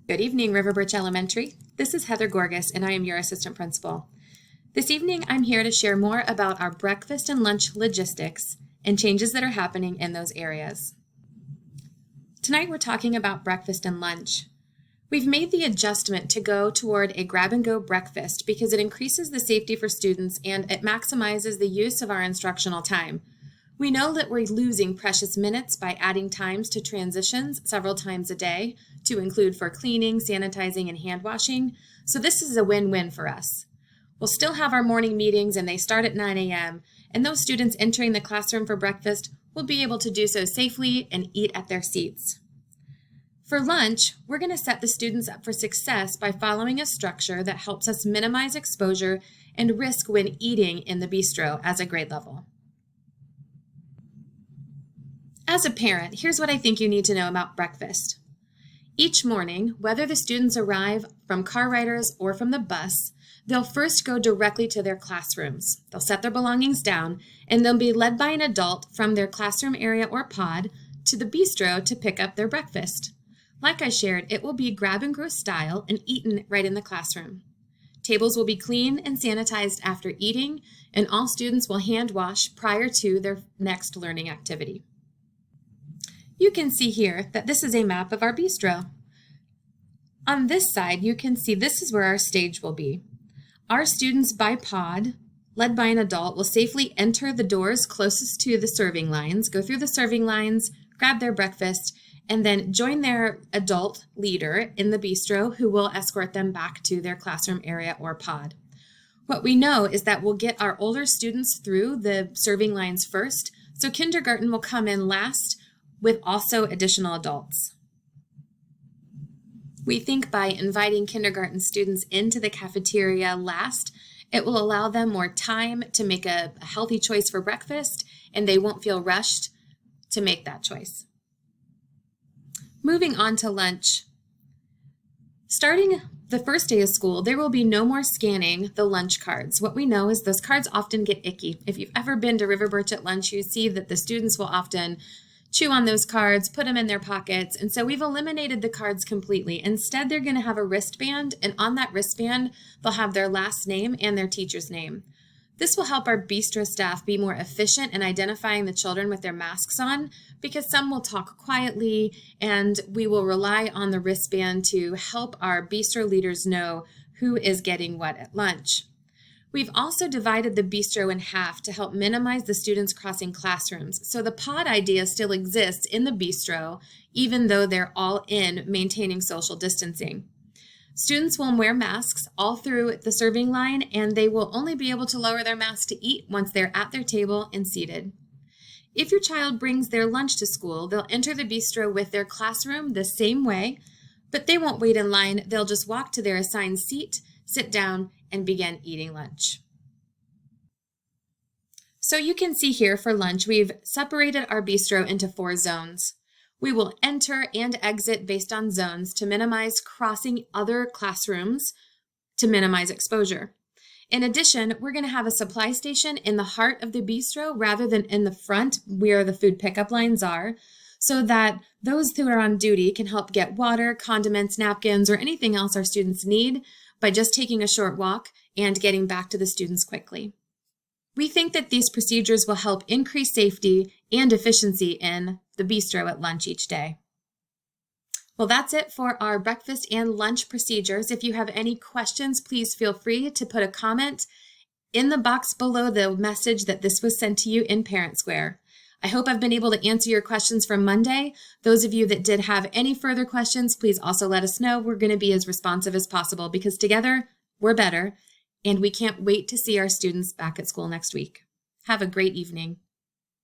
Good evening, River Birch Elementary. This is Heather Gorgas, and I am your assistant principal. This evening, I'm here to share more about our breakfast and lunch logistics and changes that are happening in those areas. Tonight, we're talking about breakfast and lunch. We've made the adjustment to go toward a grab-and-go breakfast because it increases the safety for students and it maximizes the use of our instructional time. We know that we're losing precious minutes by adding times to transitions several times a day to include for cleaning, sanitizing, and hand washing, so this is a win-win for us. We'll still have our morning meetings and they start at 9 a.m., and those students entering the classroom for breakfast will be able to do so safely and eat at their seats. For lunch, we're going to set the students up for success by following a structure that helps us minimize exposure and risk when eating in the bistro as a grade level. As a parent, here's what I think you need to know about breakfast. Each morning, whether the students arrive from car riders or from the bus, they'll first go directly to their classrooms. They'll set their belongings down, and they'll be led by an adult from their classroom area or pod to the bistro to pick up their breakfast. Like I shared, it will be grab-and-go style and eaten right in the classroom. Tables will be clean and sanitized after eating, and all students will hand wash prior to their next learning activity. You can see here that this is a map of our bistro. On this side, you can see this is where our stage will be. Our students by pod, led by an adult, will safely enter the doors closest to the serving lines, go through the serving lines, grab their breakfast, and then join their adult leader in the bistro who will escort them back to their classroom area or pod. What we know is that we'll get our older students through the serving lines first, so kindergarten will come in last with also additional adults. We think by inviting kindergarten students into the cafeteria last, it will allow them more time to make a healthy choice for breakfast, and they won't feel rushed to make that choice. Moving on to lunch. Starting the first day of school, there will be no more scanning the lunch cards. What we know is those cards often get icky. If you've ever been to River Birch at lunch, you see that the students will often chew on those cards, put them in their pockets, and so we've eliminated the cards completely. Instead, they're going to have a wristband, and on that wristband, they'll have their last name and their teacher's name. This will help our bistro staff be more efficient in identifying the children with their masks on, because some will talk quietly, and we will rely on the wristband to help our bistro leaders know who is getting what at lunch. We've also divided the bistro in half to help minimize the students crossing classrooms, so the pod idea still exists in the bistro, even though they're all in maintaining social distancing. Students will wear masks all through the serving line, and they will only be able to lower their mask to eat once they're at their table and seated. If your child brings their lunch to school, they'll enter the bistro with their classroom the same way, but they won't wait in line. They'll just walk to their assigned seat, sit down, and begin eating lunch. So you can see here for lunch, we've separated our bistro into 4 zones. We will enter and exit based on zones to minimize crossing other classrooms to minimize exposure. In addition, we're going to have a supply station in the heart of the bistro rather than in the front where the food pickup lines are, so that those who are on duty can help get water, condiments, napkins, or anything else our students need by just taking a short walk and getting back to the students quickly. We think that these procedures will help increase safety and efficiency in the bistro at lunch each day. Well, that's it for our breakfast and lunch procedures. If you have any questions, please feel free to put a comment in the box below the message that this was sent to you in Parent Square. I hope I've been able to answer your questions for Monday. Those of you that did have any further questions, please also let us know. We're going to be as responsive as possible because together we're better, and we can't wait to see our students back at school next week. Have a great evening.